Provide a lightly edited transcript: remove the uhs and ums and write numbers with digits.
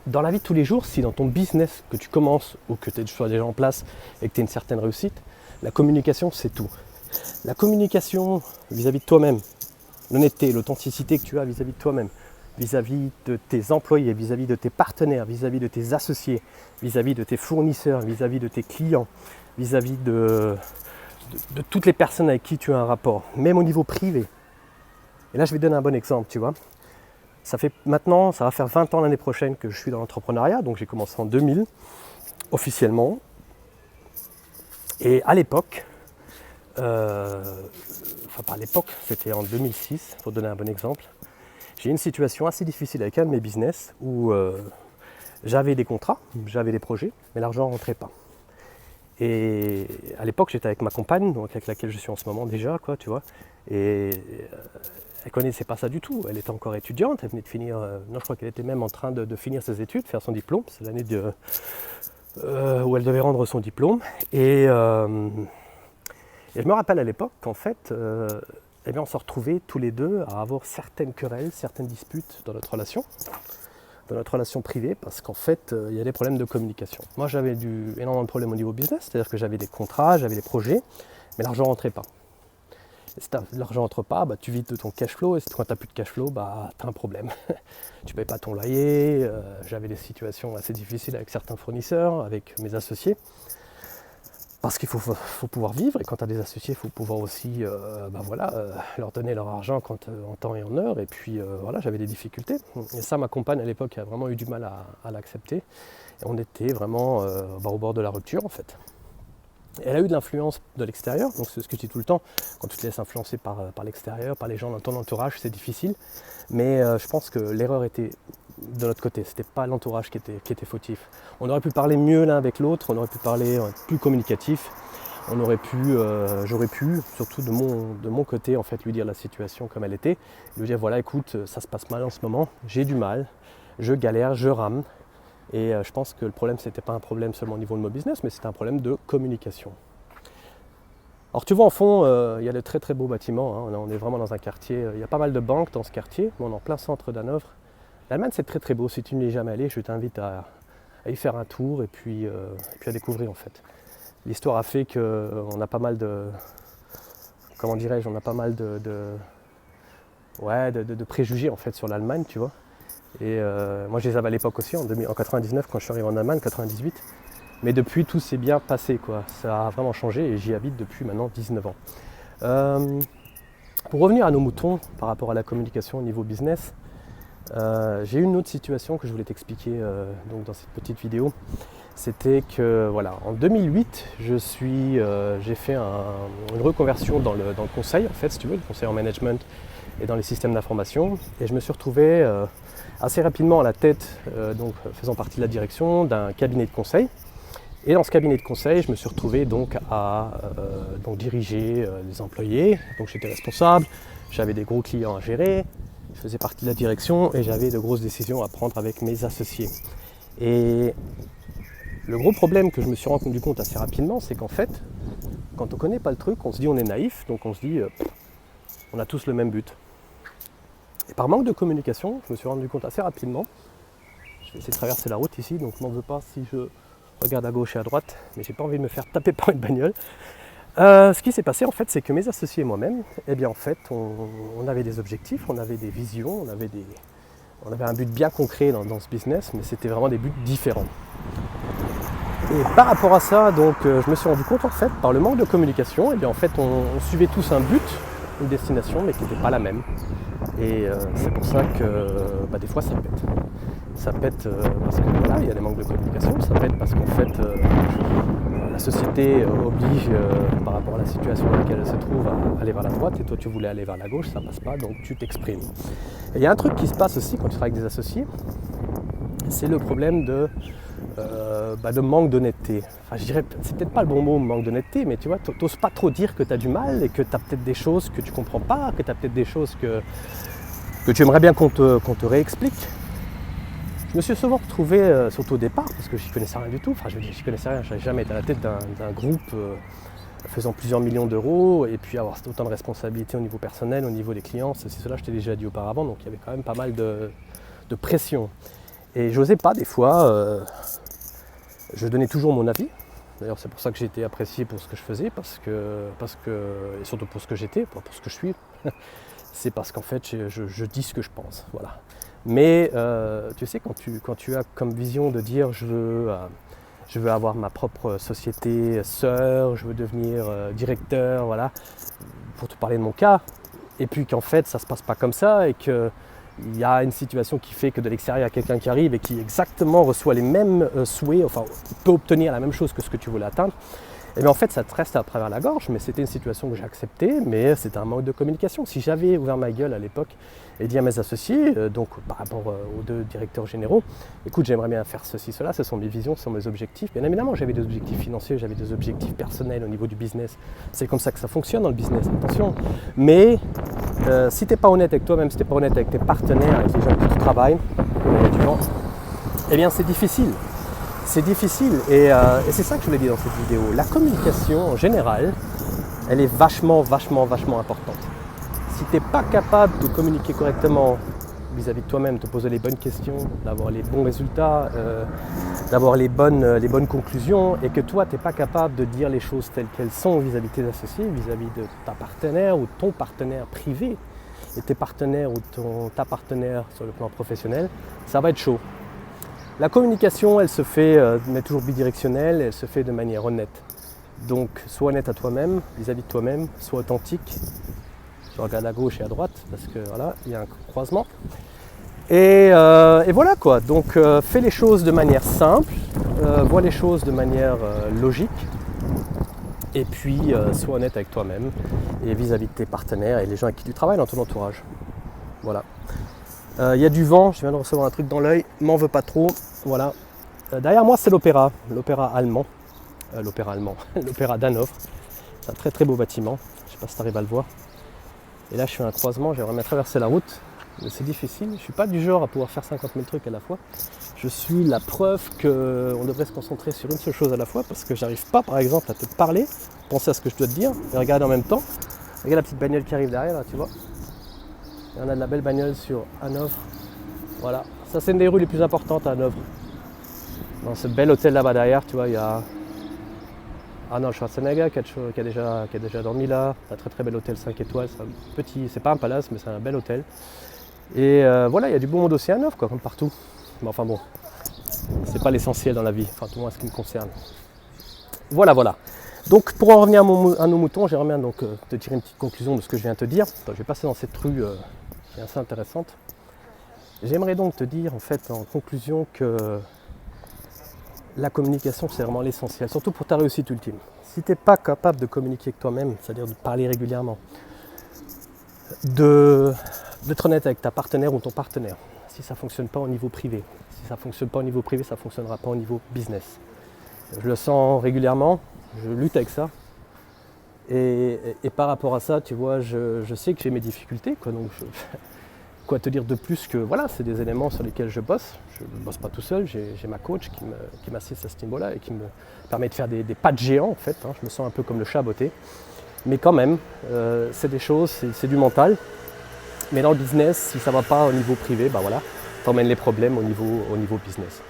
Dans la vie de tous les jours, si dans ton business que tu commences ou que tu sois déjà en place et que tu as une certaine réussite, la communication c'est tout. La communication vis-à-vis de toi-même, l'honnêteté, l'authenticité que tu as vis-à-vis de toi-même, vis-à-vis de tes employés, vis-à-vis de tes partenaires, vis-à-vis de tes associés, vis-à-vis de tes fournisseurs, vis-à-vis de tes clients, vis-à-vis de toutes les personnes avec qui tu as un rapport, même au niveau privé. Et là, je vais te donner un bon exemple, tu vois. Ça va faire 20 ans l'année prochaine que je suis dans l'entrepreneuriat, donc j'ai commencé en 2000, officiellement. Et à l'époque, pas à l'époque, c'était en 2006, pour donner un bon exemple, j'ai eu une situation assez difficile avec un de mes business où j'avais des contrats, j'avais des projets, mais l'argent ne rentrait pas. Et à l'époque, j'étais avec ma compagne, donc avec laquelle je suis en ce moment déjà, quoi, tu vois. Et elle connaissait pas ça du tout. Elle était encore étudiante, elle venait de finir, non, je crois qu'elle était même en train de finir ses études, faire son diplôme. C'est l'année où elle devait rendre son diplôme. Et je me rappelle à l'époque qu'en fait, on se retrouvait tous les deux à avoir certaines querelles, certaines disputes dans notre relation privée, parce qu'en fait, il y a des problèmes de communication. Moi, j'avais énormément de problèmes au niveau business, c'est-à-dire que j'avais des contrats, j'avais des projets, mais l'argent ne rentrait pas. Et si l'argent ne rentre pas, tu vides de ton cash flow, et quand tu n'as plus de cash flow, tu as un problème. Tu ne payes pas ton loyer, j'avais des situations assez difficiles avec certains fournisseurs, avec mes associés, parce qu'il faut pouvoir vivre, et quand tu as des associés, il faut pouvoir aussi leur donner leur argent en temps et en heure, et puis j'avais des difficultés. Et ça, ma compagne à l'époque a vraiment eu du mal à l'accepter, et on était vraiment au bord de la rupture en fait. Elle a eu de l'influence de l'extérieur, donc c'est ce que je dis tout le temps, quand tu te laisses influencer par l'extérieur, par les gens dans ton entourage, c'est difficile, mais je pense que l'erreur était de notre côté, c'était pas l'entourage qui était fautif. On aurait pu parler mieux l'un avec l'autre, on aurait pu parler plus communicatif, j'aurais pu, surtout de mon côté, en fait, lui dire la situation comme elle était, lui dire voilà, écoute, ça se passe mal en ce moment, j'ai du mal, je galère, je rame. Et je pense que le problème, c'était pas un problème seulement au niveau de mon business, mais c'était un problème de communication. Alors tu vois en fond, il y a de très très beaux bâtiments, hein. On est vraiment dans un quartier, il y a pas mal de banques dans ce quartier, on est en plein centre d'Hanovre. L'Allemagne, c'est très très beau, si tu n'y es jamais allé, je t'invite à y faire un tour et puis à découvrir en fait. L'histoire a fait qu'on a pas mal de, comment dirais-je, on a pas mal de préjugés en fait sur l'Allemagne, tu vois. Et moi je les avais à l'époque aussi, en 99 quand je suis arrivé en Allemagne, 98. Mais depuis tout s'est bien passé, quoi. Ça a vraiment changé et j'y habite depuis maintenant 19 ans. Pour revenir à nos moutons par rapport à la communication au niveau business, j'ai eu une autre situation que je voulais t'expliquer donc dans cette petite vidéo. C'était que voilà, en 2008, j'ai fait une reconversion dans le conseil, en fait, si tu veux, le conseil en management et dans les systèmes d'information. Et je me suis retrouvé assez rapidement à la tête, faisant partie de la direction d'un cabinet de conseil. Et dans ce cabinet de conseil, je me suis retrouvé donc à diriger les employés. Donc j'étais responsable, j'avais des gros clients à gérer, je faisais partie de la direction et j'avais de grosses décisions à prendre avec mes associés. Et le gros problème que je me suis rendu compte assez rapidement, c'est qu'en fait, quand on ne connaît pas le truc, on se dit on est naïf, donc on se dit on a tous le même but. Et par manque de communication, je me suis rendu compte assez rapidement, je vais essayer de traverser la route ici, donc m'en veux pas si je regarde à gauche et à droite, mais j'ai pas envie de me faire taper par une bagnole. Ce qui s'est passé en fait, c'est que mes associés et moi-même, en fait, on avait des objectifs, on avait des visions, on avait un but bien concret dans ce business, mais c'était vraiment des buts différents. Et par rapport à ça, donc, je me suis rendu compte en fait, par le manque de communication, en fait, on suivait tous un but, une destination, mais qui n'était pas la même. Et c'est pour ça que des fois ça pète. Ça pète parce que voilà, il y a des manques de communication, ça pète parce qu'en fait la société oblige par rapport à la situation dans laquelle elle se trouve à aller vers la droite et toi tu voulais aller vers la gauche, ça passe pas, donc tu t'exprimes. Et il y a un truc qui se passe aussi quand tu travailles avec des associés, c'est le problème de manque d'honnêteté. Enfin, je dirais, c'est peut-être pas le bon mot, manque d'honnêteté, mais tu vois, t'oses pas trop dire que tu as du mal et que tu as peut-être des choses que tu comprends pas, que tu as peut-être des choses que tu aimerais bien qu'on te réexplique. Je me suis souvent retrouvé, surtout au départ, parce que j'y connaissais rien du tout, enfin j'y connaissais rien, je n'avais jamais été à la tête d'un groupe faisant plusieurs millions d'euros et puis avoir autant de responsabilités au niveau personnel, au niveau des clients, ceci, cela, je t'ai déjà dit auparavant, donc il y avait quand même pas mal de pression. Et j'osais pas des fois, je donnais toujours mon avis. D'ailleurs c'est pour ça que j'ai été apprécié pour ce que je faisais, et surtout pour ce que j'étais, pas pour ce que je suis. C'est parce qu'en fait je dis ce que je pense. Voilà. Mais tu sais, quand tu as comme vision de dire je veux avoir ma propre société sœur, je veux devenir directeur, voilà, pour te parler de mon cas, et puis qu'en fait ça ne se passe pas comme ça et qu'il y a une situation qui fait que de l'extérieur il y a quelqu'un qui arrive et qui exactement reçoit les mêmes souhaits, enfin peut obtenir la même chose que ce que tu voulais atteindre, et bien en fait ça te reste à travers la gorge. Mais c'était une situation que j'ai acceptée, mais c'était un manque de communication. Si j'avais ouvert ma gueule à l'époque et dit à mes associés, donc par rapport aux deux directeurs généraux, écoute, j'aimerais bien faire ceci, cela, ce sont mes visions, ce sont mes objectifs. Bien évidemment, j'avais des objectifs financiers, j'avais des objectifs personnels au niveau du business. C'est comme ça que ça fonctionne dans le business, attention. Mais si tu n'es pas honnête avec toi-même, si tu n'es pas honnête avec tes partenaires, avec les gens avec qui tu travailles, eh bien c'est difficile. C'est difficile et c'est ça que je voulais dire dans cette vidéo. La communication en général, elle est vachement importante. Si tu n'es pas capable de communiquer correctement vis-à-vis de toi-même, de te poser les bonnes questions, d'avoir les bons résultats, d'avoir les bonnes conclusions, et que toi tu n'es pas capable de dire les choses telles qu'elles sont vis-à-vis de tes associés, vis-à-vis de ta partenaire ou de ton partenaire privé, et tes partenaires ou ta partenaire sur le plan professionnel, ça va être chaud. La communication, elle se fait, mais toujours bidirectionnelle, elle se fait de manière honnête. Donc, sois honnête à toi-même, vis-à-vis de toi-même, sois authentique. Je regarde à gauche et à droite, parce que voilà, il y a un croisement. Et voilà quoi, donc fais les choses de manière simple, vois les choses de manière logique, et puis sois honnête avec toi-même, et vis-à-vis de tes partenaires et les gens avec qui tu travailles dans ton entourage. Voilà. Il y a du vent, je viens de recevoir un truc dans l'œil, m'en veux pas trop, voilà. Derrière moi c'est l'opéra allemand, l'opéra d'Hanovre. C'est un très très beau bâtiment, je ne sais pas si tu arrives à le voir. Et là je fais un croisement, j'aimerais bien traverser la route, mais c'est difficile, je ne suis pas du genre à pouvoir faire 50 000 trucs à la fois. Je suis la preuve qu'on devrait se concentrer sur une seule chose à la fois, parce que j'arrive pas par exemple à te parler, penser à ce que je dois te dire, et regarder en même temps. Regarde la petite bagnole qui arrive derrière là, tu vois. Et on a de la belle bagnole sur Hanovre. Voilà, ça c'est une des rues les plus importantes à Hanovre. Dans ce bel hôtel là-bas derrière, tu vois, il y a Arnold Schwarzenegger qui a déjà dormi là. C'est un très très bel hôtel 5 étoiles, c'est un petit, c'est pas un palace mais c'est un bel hôtel. Et voilà, il y a du beau monde aussi à Hanovre quoi, comme partout. Mais enfin bon, c'est pas l'essentiel dans la vie, enfin tout moins ce qui me concerne. Voilà. Donc pour en revenir à nos moutons, j'aimerais bien donc te tirer une petite conclusion de ce que je viens de te dire. Je vais passer dans cette rue qui est assez intéressante. J'aimerais donc te dire en fait en conclusion que la communication c'est vraiment l'essentiel, surtout pour ta réussite ultime. Si tu n'es pas capable de communiquer avec toi-même, c'est-à-dire de parler régulièrement, d'être honnête avec ta partenaire ou ton partenaire, si ça ne fonctionne pas au niveau privé, si ça ne fonctionne pas au niveau privé, ça ne fonctionnera pas au niveau business. Je le sens régulièrement, je lutte avec ça. Et par rapport à ça, tu vois, je sais que j'ai mes difficultés, quoi, donc quoi te dire de plus que voilà, c'est des éléments sur lesquels je bosse. Je ne bosse pas tout seul, j'ai ma coach qui m'assiste à ce niveau-là et qui me permet de faire des pas de géant en fait. Je me sens un peu comme le chat à botter. Mais quand même, c'est des choses, c'est du mental. Mais dans le business, si ça ne va pas au niveau privé, bah voilà, t'emmènes les problèmes au niveau business.